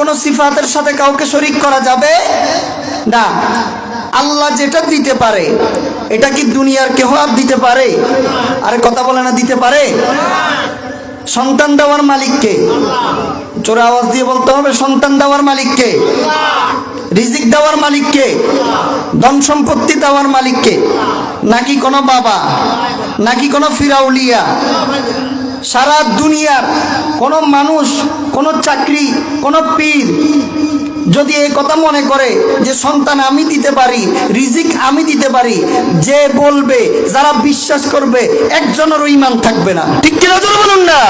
কোনো সিফাতের সাথে কাউকে শরীক করা যাবে না। আল্লাহ যেটা দিতে পারে, এটা কি দুনিয়ার কেউ আর দিতে পারে? আরে কথা বলে না, দিতে পারে? সন্তান দেওয়ার মালিককে, জোরে আওয়াজ দিয়ে বলতে হবে, সন্তান দেওয়ার মালিককে, রিজিক দেওয়ার মালিককে, ধন সম্পত্তি দেওয়ার মালিককে? নাকি কোনো বাবা, নাকি কোনো ফিরাউলিয়া? সারা দুনিয়ার কোনো মানুষ, কোনো চাকরি, কোনো পীর যদি এই কথা মনে করে যে সন্তান আমি দিতে পারি, রিজিক আমি দিতে পারি, যে বলবে, যারা বিশ্বাস করবে, একজনেরও ঈমান থাকবে না। ঠিক কিনা জোরে বলুন না।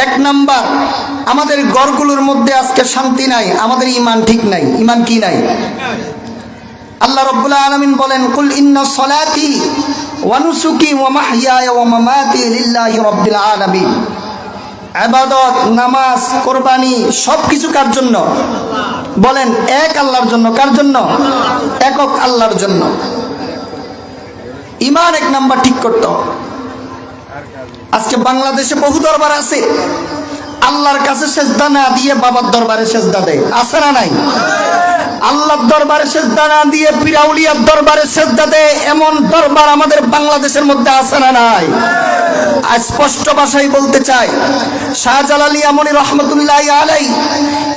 এক নাম্বার, আমাদের ঘরগুলোর মধ্যে আজকে শান্তি নাই, আমাদের ঈমান ঠিক নাই। ঈমান কি নাই? আল্লাহ রাব্বুল আলামিন বলেন, কুল ইন্না সলাতি ওয়া নুসুকি ওয়া মাহইয়ায়া ওয়া মামাতি লিল্লাহি রাব্বিল আলামিন। ইবাদত, নামাজ, কুরবানি সবকিছু কার জন্য? বলেন, এক আল্লাহর জন্য। কার জন্য? একক আল্লাহর জন্য। ঈমান এক নাম্বার ঠিক করতে হবে। আজকে বাংলাদেশে বহু দরবার আছে, আল্লাহর কাছে সেজদা না দিয়ে বাবার দরবারে সেজদা দেয়। আছে না নাই? আল্লাহর দরবারে সেজদা না দিয়ে ফিরাউলিয়ার দরবারে সেজদা দেয়, এমন দরবার আমাদের বাংলাদেশের মধ্যে আছে না নাই? স্পষ্ট ভাষায় বলতে চাই, শাহজালাল ইয়ামানী রহমতুল্লাহি আলাইহি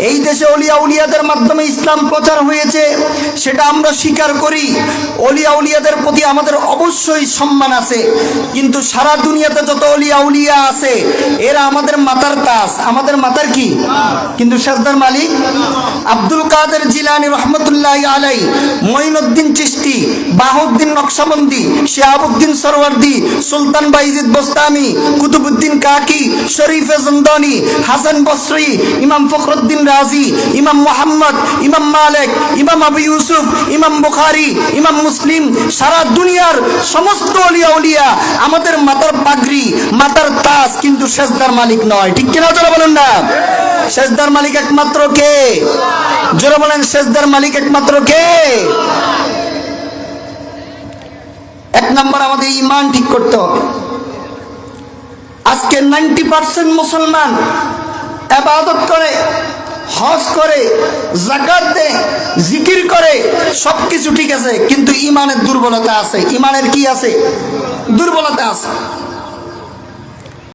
এই দেশে ওলিয়া উলিয়াদের মাধ্যমে ইসলাম প্রচার হয়েছে, সেটা আমরা স্বীকার করি। ওলিয়া উলিয়াদের প্রতি আমাদের অবশ্যই সম্মান আছে, কিন্তু সারা দুনিয়াতে যত ওলিয়া উলিয়া আছে এরা আমাদের মাথার তাজ, আমাদের মাথার কি? কিন্তু সেজদার মালিক আব্দুল কাদের জিলানী রহমতুল্লাহি আলাইহি, মঈনুদ্দিন চিশতি, বাহাউদ্দিন নকশবন্দি, শিহাবুদ্দিন সরওয়ার্দি, সুলতান বাইজিদ বোস্তামি, কুতুবউদ্দিন কাকি, শরীফে জমদানি, হাসান বসরি, ইমাম ফখরুদ্দিন রাজি, ইমাম মুহাম্মদ, ইমাম মালিক, ইমাম আবু ইউসুফ, ইমাম বুখারী, ইমাম মুসলিম, সারা দুনিয়ার সমস্ত ওলিয়া উলিয়া আমাদের মাথার পাগড়ি, মাথার তাজ, কিন্তু সেজদার মালিক নয়। ঠিক কিনা জোরে বলুন না। সেজদার মালিক একমাত্র কে? জোরে বলেন, সেজদার মালিক একমাত্র কে? এক নাম্বার, আমাদের ঈমান ঠিক করতে হবে। আজকে 90% মুসলমান ইবাদত করে, হজ করে, যাকাত দেয়, জিকির করে, সবকিছু ঠিক আছে, কিন্তু ঈমানের দুর্বলতা আছে। ঈমানের কি আছে? দুর্বলতা আছে।